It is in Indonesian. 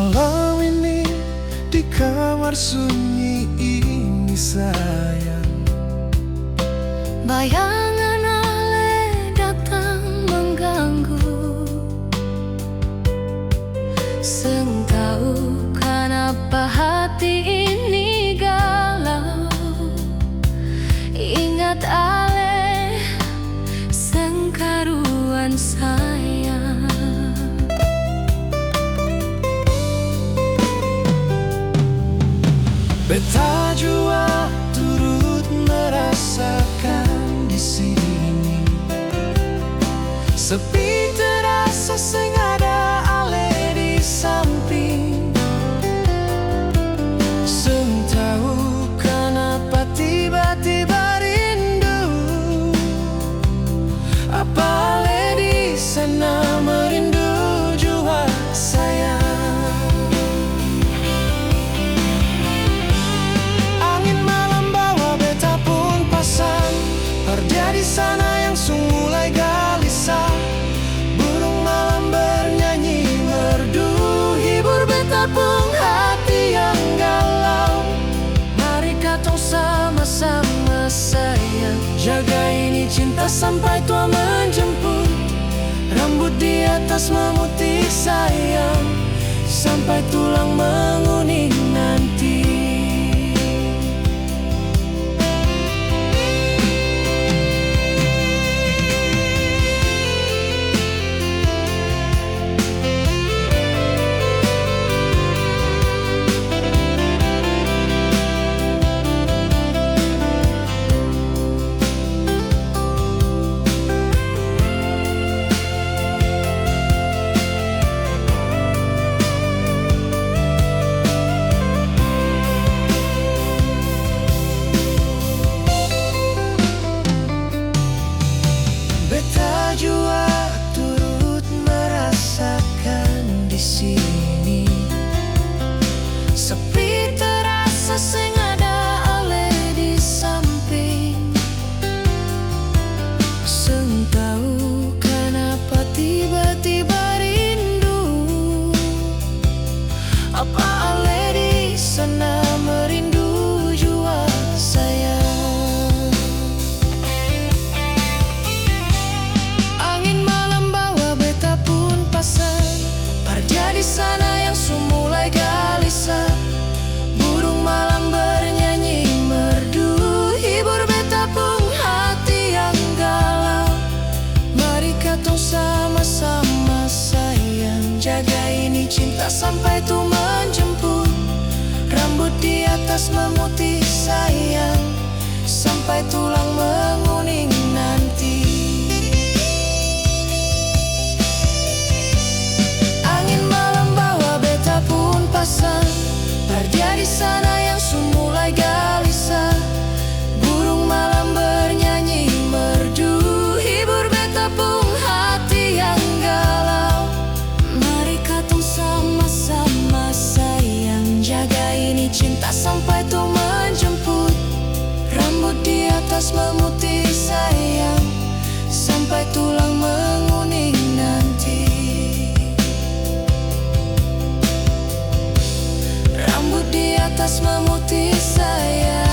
Malam ini di kamar sunyi ini sayang, bayangan ale datang mengganggu. Seng tahu kenapa hati ini galau. Ingat ale seng karuan sayang. beta jua turut merasakan di sini. Sepi terasa seng ada ale di samping. Seng tahu kenapa tiba-tiba rindu. Apa ale di sana merindu jua sayang. Di sana yang mulai gelisah, burung malam bernyanyi merdu, hibur beta pun hati yang galau. Mari katong sama-sama sayang, jaga ini cinta sampai tua menjemput. Rambut di atas memutih sayang, sampai tulang menguning nanti. Beta jua turut merasakan di sini. Sepi terasa seng ada ale di samping. Seng tahu kenapa tiba-tiba rindu. Apa ale di sana merindu jua sayang. Di sana yang mulai gelisah, burung malam bernyanyi merdu, hibur beta pun hati yang galau. Mari katong sama-sama sayang, jaga ini cinta sampai tu menjemput. Rambut di atas memutih sayang, sampai tulang menguning nanti. Dia di sana yang mulai gelisah, burung malam bernyanyi merdu, hibur beta pun hati yang galau. Mari katong sama-sama sayang, jaga ini cinta sampai tu menjemput. Rambut di atas memutih sayang, sampai tulang menguning nanti. Rambut di atas memutih sayang.